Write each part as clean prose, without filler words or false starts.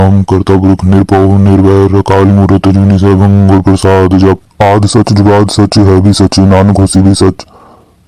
ओम करता पुरख निरभव निर्वैर अकाल मूरत अजूनी सैभं गुर प्रसाद जप आद सच जुगाद सच है भी सच नानक होसी भी सच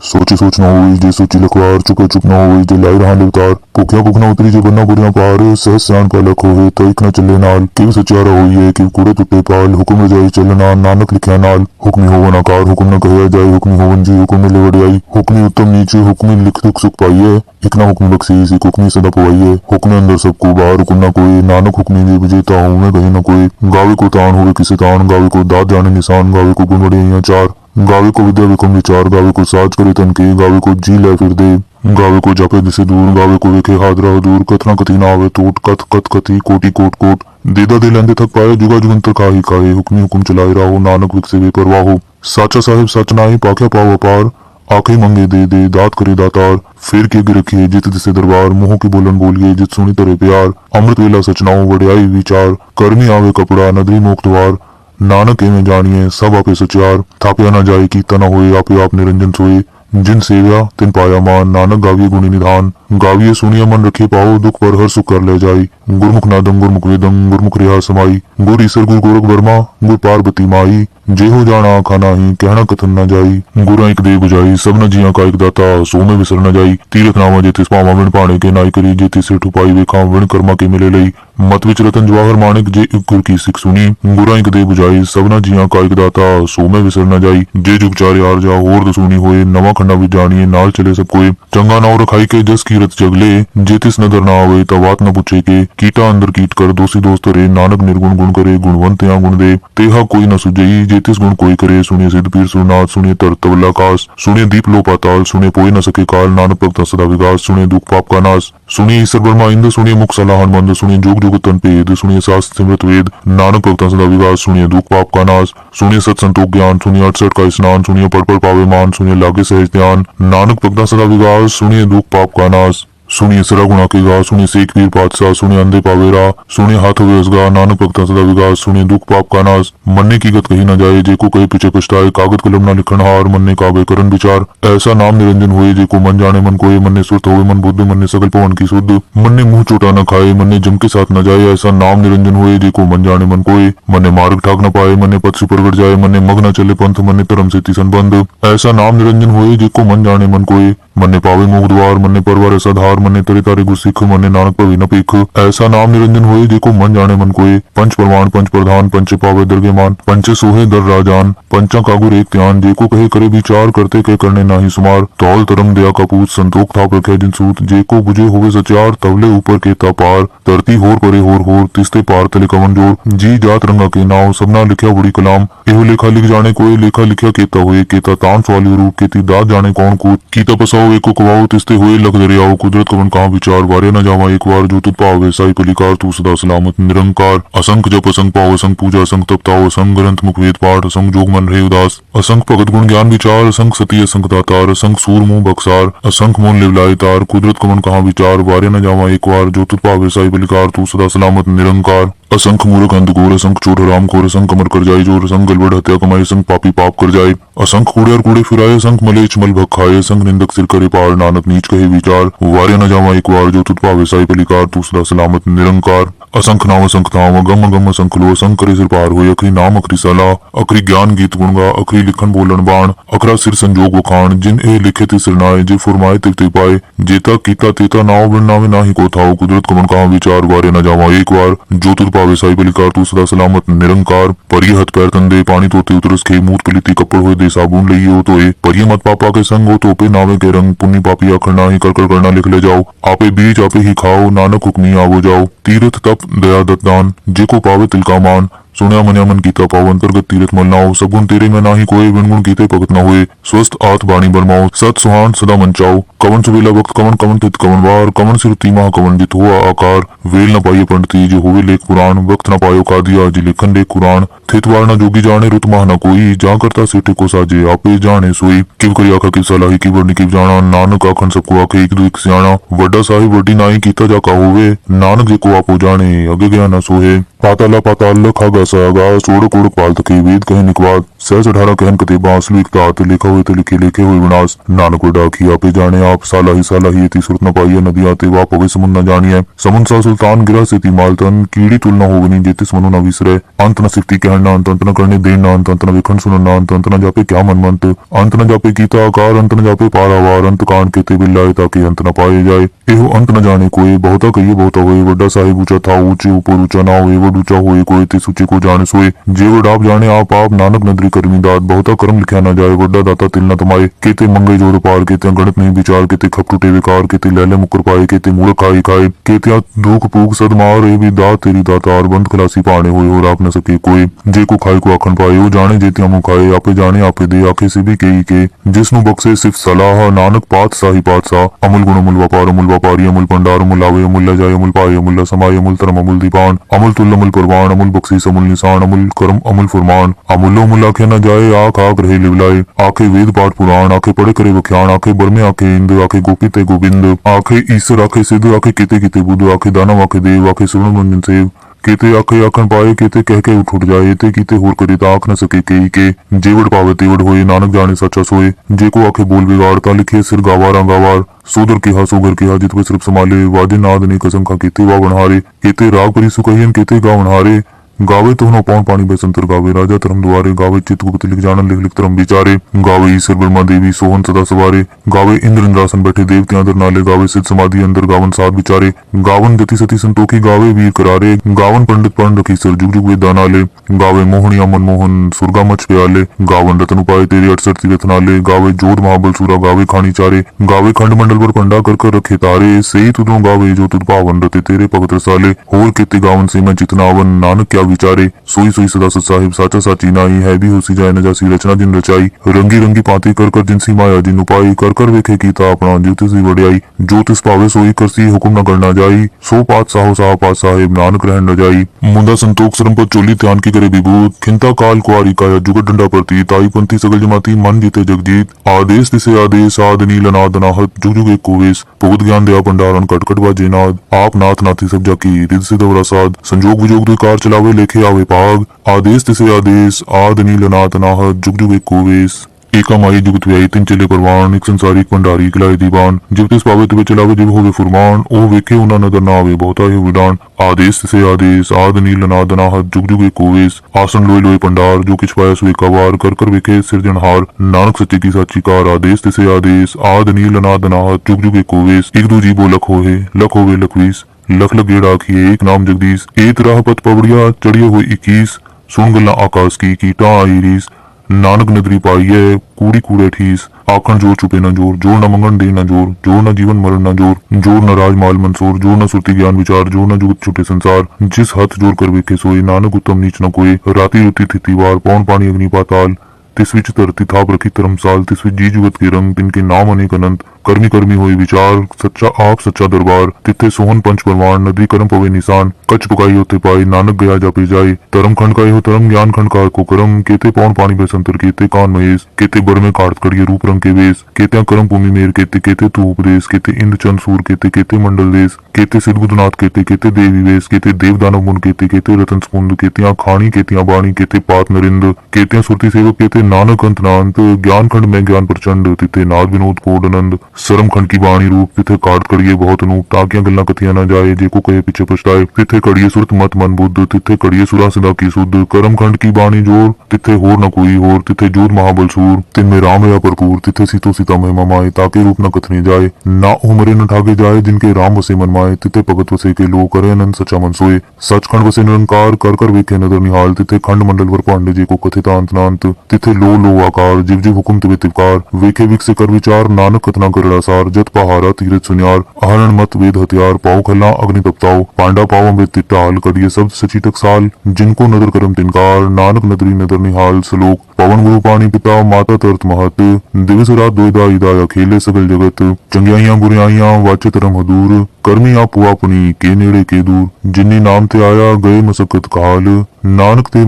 सोचे सोच न होई जे सोची लखवार चुके चुप न होई जे लाई रहा अवतार भुखिया भुख न उतरी जे बन्ना बुरिया पार सहज सियान पालक होवे तो एक न चले नाल किव सचारा होई है किव कूड़े टुटे पाल हुक्म रजाई चलना नानक लिखिया नाल हुक्मी होवन आकार हुक्म न कहया जाए हुक्मी होवन जी हुक्म मिले वडियाई हुक्मी उत्तम नीचे हुक्मी लिख दुख सुख पाइए एक ना हुक्मी बख्शीस एक हुक्मी सदा पवाइए हुक्मे अंदर सबको बाहर हुक्म न कोई नानक हुक्मी भी विजेता हूँ मैं कहीं न कोई गावे को तान होवे किसे तान गावे को दाद जाने निशान गावे को गुण वड़े चार गावे को विद्या विक्रम विचार गावे को साज करे तन के गावे को जी ले फिर दे गावे को जापे दिसे दूर गावे को वेखे हादरा दूर कतना कति ना आवे टूट कत कत कति कोटि कोट कोट देदा दे लेंदे थक पाए जुगा जुगंतर काहे काहे हुक्मी हुक्म चलाए रहो नानक विक से बेपरवाह हो साचा साहिब सच नाई पाख्या पाव अपार आखे मंगे दे दे दात करे दातार फिर के गिर रखिए जित दिसे दरबार मुंह की बोलन बोलिए जित सुनी तरे प्यार अमृत वेला सचनाओ वड्याई विचार कर्मी आवे कपड़ा नदरी मोक्तवार नानक में जानिए सब आपे सचार थाप्या न जाए कीता न होए आपे आप निरंजन सोए जिन सेव्या तिन पाया मान नानक गाविये गुणी निधान गाविये सुनिया मन रखे पाओ दुख पर हर सुख कर ले जाई गुरमुख नादम गुरमुख वेदम गुरमुख रिहा समाई गुर ईसर गुर गोरख वर्मा गुर पार्वती माई जे हो जाना आखा नाही कहना कथन न जाई गुरा एक दे बुझाई सब न जिया का एक दाता सो में विसर न जाई तीरथ नामा जे तिस पावा विण पाने के नाई करी जे तिस ठुपाई वेखा विण कर्मा के मिले लई मत विच रतन जवाहर माणिक जे गुर की सिख सुनी गुरा एक दे बुझाई सब न जिया का एक दाता सो में विसर न जाई जे जुग चार यार जा होर दसूनी होए नवा खंडा विच जानिए नाल चले सब कोई चंगा नाव रखाई के जस कीरत जगले जे तिस नदर ना आवे तवात न पूछे के कीटा अंदर कीट कर दोषी दोस्त रे नानक निर्गुण गुण करे गुणवंत या गुण दे तेहा कोई न सुजई जे तिस गुण कोई करे सुनिए सिद्ध पीर सुरनाथ सुनिए तर तबला काश सुनिए दीप लो पाताल सुनिए पोए न सके काल नानक भक्त सदा विकास सुनिए दुख पाप का नाश सुनिए ईश्वर ब्रह्मा इंद्र सुनिए मुख सलाहन मंद सुनिए जोग जुग तन पेद सुनिए शास्त्र सिमृत वेद नानक भक्त सदा विकास सुनिए दुख पाप का नाश सुनिए सत संतोष ज्ञान सुनिए 68 का स्नान सुनिए पर पावे मान सुनिए लागे सहज ध्यान नानक भक्त सदा विकास सुनिए दुख पाप का नाश सुनिए सरा गुणा के गा सुनिए शेख पीर पातशाह सुनिए अंधे पावेरा सुनिए हाथ वेसगा नानक भक्ता सदा विकास सुनिए दुख पाप का नाश मन्ने की गत कही न जाए जे को कहे पीछे पछताए कागज कलम ना लिखन हार मन्ने कावे करन विचार ऐसा नाम निरंजन होए जे को मन जाने मन कोए मन्ने सुरत होए मन बुद्ध मन्ने सकल पवन की शुद्ध मन्ने मुंह चोटा न खाए मन्ने जम के साथ न जाए ऐसा नाम निरंजन होए जे को मन जाने मन कोए मन्ने मार्ग ठाक न पाए मन्ने पथ से प्रगट जाए मन्ने मग न चले पंथ मन्ने धर्म से तिसन बंद ऐसा नाम निरंजन होए जे को मन जाने मन कोए मन्ने पावे मोह द्वार मन्ने परवर ऐसा धार मन्ने तरे तारे गुरसिख मन्ने नानक पवी न पीख ऐसा नाम निरंजन होए जे को मन जाने मन कोए पंच प्रमाण पंच प्रधान पंच पावे दरगे मान पंच सोहे दर राजान पंचा कागुर एक ध्यान जे को कहे करे विचार करते के करने नाही सुमार तौल तरम दया कपूत संतोख थाप रखे जिन सूत जे को बुझे होवे सचार तवले ऊपर के ता पार धरती होर परे होर तिस्ते पार तले कवन जोर जी जात रंगा के नाव सबना लिखा बड़ी कलाम एहो लेखा लिख जाने कोई लेखा लिखा केता हुए केता तान सवाली रूप केती दात जाने कौन कूद कीता पसाओ एको कवाओ तिस्ते हुए लख दरियाओ कुदरत कवन कहाँ विचार वारे न जावा एक बार जो तुत पावे साई पलिकार तू सदा सलामत निरंकार असंख जप असंख पाव असंख पूजा असंख तप ताओ असंख ग्रंथ मुख वेद पाठ असंख जोग मन रहे उदास असंख भगत गुण ज्ञान विचार असंख सती असंख दातार असंख सूर मुंह बक्सार असंख मोन लिवलाय तार कुदरत कवन कहाँ विचार वारे न जावा एक बार जो तुत पावे साई पलिकार तू सदा सलामत निरंकार असंख मूर्ख अंधघोर असंख चोर हराम खोर असंख कमर कर जाए जोर असंख गलबड़ हत्या कमाई असंख पापी पाप कर जाए असंख कूड़े और कूड़े फिराए असंख मलेच मल भग खाए असंख निंदक सिर करे पार नानक नीच कहे विचार वारे न जावा एक बार जो तुत पावे साई पलिकार तू सदा सलामत निरंकार असंख नाम असंख धाम अगम अगम असंख लो असंख करे सिर पार हो अखरी नाम अखरी सला अखरी ज्ञान गीत गुणगा अखरी लिखन बोलन बाण अखरा सिर संजोग वखाण जिन ए लिखे ति सिरनाए जे फुरमाए तिक ते पाए जेता कीता तेता नाव बिन नामे नाही को थाओ कुदरत कमन कहाँ विचार वारे न जावा एक बार जो तुत पावे साई पलिकार तू सदा सलामत निरंकार परिये हथ पैर तंदे पानी तोते उतरस खे मूत पलिती कपड़ हो दे साबुन लइये हो तो परिये मत पापा के संग हो तो पे नावे के रंग पुण्य पापी आखर नाही कर कर करना लिख ले जाओ आपे बीज आपे ही खाओ नानक हुक्मी आवो जाओ तीर्थ तप दया दत्तान जे को पावे तिल का मान सुनिया मनिया मन कीता पाव अंतर्गत तीरथ मल नाओ सगुन तेरे में नाही कोई विनगुण कीते भगत न हुए स्वस्थ आत बाणी बरमाओ सत सुहान सदा मंचाओ कवन सुबेला वक्त कवन कवन तित कवन वार कवन सिरुती महा कवन जित हुआ आकार वेल न पाइये पंडिती जो होवे लेख पुराण वक्त न पायो का दिया जी लेखन लेख कुरान थित वार न जोगी जाने रुत महा न कोई जा करता सेठे को साजे आपे जाने सोई किव करी आखा किव सलाही की वर्णी किव जाना नानक आखन सबको आखे एक दो एक सियाणा वड्डा साहिब वड्डी नाई कीता जा का होवे नानक जे को आपो जाने अगे गया न सोहे पाताला पाताल खा सागा सोड़क ओड़क पाल तके वेद कहे निकवाद सहज 18 कहन कते बांसलु एक तात लिखा हुए ते लिखे लिखे हुए विनाश नानक डाकी आपे जाने आप साला ही ती सुरत न पाइए नदिया ते वाप अवे समुन न जानिए समुन सा सुल्तान गिरा से ती मालतन कीड़ी तुलना होगनी जेतिस मनु न विसरे अंत न सिफ्ती कहन न अंत न करने देन न अंत न विखंड सुनन न अंत न जापे क्या मन मंत अंत न जापे गीता आकार अंत न जापे पारावार अंत कान के ते बिल्लाए ताकि अंत न पाए जाए एहो अंत न जाने कोई बहुता कहिए बहुता होए वड्डा साहिब ऊंचा था ऊंचे ऊपर ऊंचा ना होए वड ऊंचा होए कोई ते सूचे को जाने सोए जे वड आप जाने आप नानक नदरी करमी दात बहुता कर्म लिखा न जाए वड्डा दाता तिल न तमाए केते मंगे जोड़ पार केते गणित नहीं विचार केते खप टूटे विकार केते लैले मुकर पाए केते मूड़ खाई खाए केते दुख पूग सद मार ए भी दात तेरी दातार बंद खलासी पाने होए और आप न सके कोई जे को खाए को आखन पाए वो जाने जेते मुँह खाए आपे जाने आपे दे आखे से भी कई के जिसनु बक्से सिर्फ सलाह नानक पात सा अमुल गुण अमुल व्यापारी अमुल भंडार अमुल आवे अमुल ल जाए अमुल पाए अमुल ल समाये अमुल तरम अमुल दीपान अमुल तुल अमुल परवान अमुल बख्शीस अमुल निशान अमुल करम अमुल फरमान अमुलो मुल आखे न जाए आख आख रहे लिवलाए आखे वेद पाठ पुराण आखे पढ़े करे वख्याण आखे बरमे आखे इंद आखे गोपी ते गोविंद आखे ईश्वर आखे सिद्ध आखे किते किते बुद्ध आखे दानव आखे देव आखे सुन मंजन सेव केते आखे आखन पाए केते कह के उठ जाए ते कीते होर करे ता आख न सके कई के जेवड़ पावे तेवड़ होए नानक जाने सच्चा सोए जे को आखे बोल बिगाड़ता लिखे सिर गावार अंगावार सोदर के सोगर के जित पे सिर्फ संभाले वादे नाद ने कसम खा केते वा बनहारे केते राग परी सुकहियन केते गा बनहारे गावे तो न पौन पानी बेसंतर गावे राजा धर्म द्वारे गावे चित गुप्त लिख जानन लिख लिख धर्म विचारे गावे ईश्वर ब्रह्मा देवी सोहन सदा सवारे गावे इंद्र इंद्रासन बैठे देवते अंदर नाले गावे सिद्ध समाधि अंदर गावन साध विचारे गावन गति सती संतोखी गावे वीर करारे गावन पंडित पढ़ रखी सर जुग जुग वेद नाले गावे मोहनिया मनमोहन सुरगा मच प्याले गावन रतन उपाय तेरे 68 तीरथ नाले गावे जोध महाबल सूरा गावे खानी चारे गावे खंड मंडल पर पंडा कर रखे तारे सही तुदो गावे जो तुद पावन रते तेरे भगत रसाले होर केते गावन से मैं चितनावन नानक क्या विचारे सोई सोई सदा सत साहिब साचा साची नाई है भी होसी जाए न जासी रचना जिन रचाई रंगी रंगी पाती कर जिनसी माया जिन उपाई कर वेखे कीता अपना ज्योतिषी वड्याई जो तिस पावे सोई करसी हुक्म न करना जाई सो पात साहो साह पात साहिब नानक रहन न जाई मुंदा संतोख सरम पर चोली ध्यान की करे विभूत खिंता काल कुआरी काया जुगत डंडा प्रती ताई पंथी सगल जमाती मन जीते जगजीत आदेश दिसे आदेश आद नील अनाद अनाहत जुग जुग एक कोवेश बहुत ज्ञान दया भंडारण कटकट बाजे नाद आप नाथ नाथी सब जाकी रिद से दवरा साध संजोग विजोग दुई कार चलावे लेखे आवे पाग आदेश तिसे आदेश आद नील अनाथ अनाहत जुग जुग एक कोवेश एका माई जुगत व्याई तिन चले परवान एक संसारी एक भंडारी खिलाए दीवान जिव तिस पावे तिवे चलावे जिव होवे फुरमान ओ वेखे उना नदर ना आवे बहुता ही विडान आदेश तिसे आदेश आद नील अनाद अनाहत जुग जुग एक कोवेश आसन लोए लोए पंडार जो किछ पाया सुए कवार कर वेखे सिरजनहार नानक सच्चे की साची कार आदेश तिसे आदेश आद नील अनाद अनाहत जुग जुग एक कोवेश एक दू जीवो लख होवे लखवीस लख लख गेड़ आखिए एक नाम जगदीश एक राह पथ पवड़िया चढ़िए हुए 21 सुन गल्ला आकाश की कीटा आई रीस नानक नदरी पाई है कूड़ी कूड़े ठीस आखन जोर चुपे न जोर जोर न मंगन दे न जोर न जीवन मरण न जोर न राजमाल मंसूर जोर न सुरती ज्ञान विचार जोर न जुगत छुटे संसार जिस हथ जोर कर वेखे सोए नानक उत्तम नीच न कोई राती रुती थिति वार पौन पानी अग्नि पाताल तिस विच धरती थाप रखी धर्मसाल तिस विच जी जुगत के रंग तिनके नाम अनेक अनंत करमी करमी होई विचार सच्चा आप सच्चा दरबार तिथे सोहन पंच परवान नदी करम पवे निशान कच पुकाई होते पाई नानक गया जापे जाए धर्म खंड का हो धर्म ज्ञान खंड का को करम केते पौन पानी बेसंतर केते कान महेश केते बर में काट कड़िए रूप रंग के वेश केते करम भूमि मेर केते केते तू उपदेश केते इंद्र चंद सूर केते केते मंडल देश केते सिद्धगुदनाथ केते केते देवी वेश केते देव दानव मुन केते केते रतन स्पुंद केतिया खानी केतिया बाणी केते पात नरिंद केतिया सुरती सेवक केते नानक अंत नांत ज्ञान खंड में ज्ञान प्रचंड तिथे नाद विनोद कोडनंद सरम खंड की बाणी रूप तिथे काट कड़िए बहुत अनूप ताकियां गल्ला कथिया न जाए जे को कहे पीछे पछताए तिथे कड़िए सुरत मत मन बुद्ध तिथे कड़िए सुरा सिदा की शुद्ध करम खंड की बाणी जोर तिथे होर न कोई होर तिथे जोध महाबल सूर तिन में राम या भरपूर तिथे सीतो सीता महिमा माए ताके रूप न कथने जाए ना उमरे न ठाके जाए जिनके राम वसे मन माए तिथे भगत वसे के लो करे अनंत सच्चा मन सोए सचखंड वसे निरंकार कर वेखे नदर निहाल तिथे खंड मंडल वर पांडे जे को कथिता अंत नांत तिथे लो आकार जिव जिव हुकुम तिवे तिवकार वेखे विकसे कर विचार नानक कतना करड़ा सार जत पहारा तीरथ सुनियार आहरण मत वेद हथियार पाओ खल्ला अग्नि तपताओ पांडा पाओ अमृत तिट्टाल करिए शब्द सची टकसाल जिनको नदर करम तिनकार नानक नदरी नदर निहाल सलोक पवन गुरु पानी पिता माता तरत महत दिवस रात दोदा इदाया खेले सगल जगत चंगियाइयां बुराइयां वाचे तरम हदूर करमी आप पुआ पुनी के नेड़े के दूर जिन्नी नाम ते आया गए मसकत काल नानक ते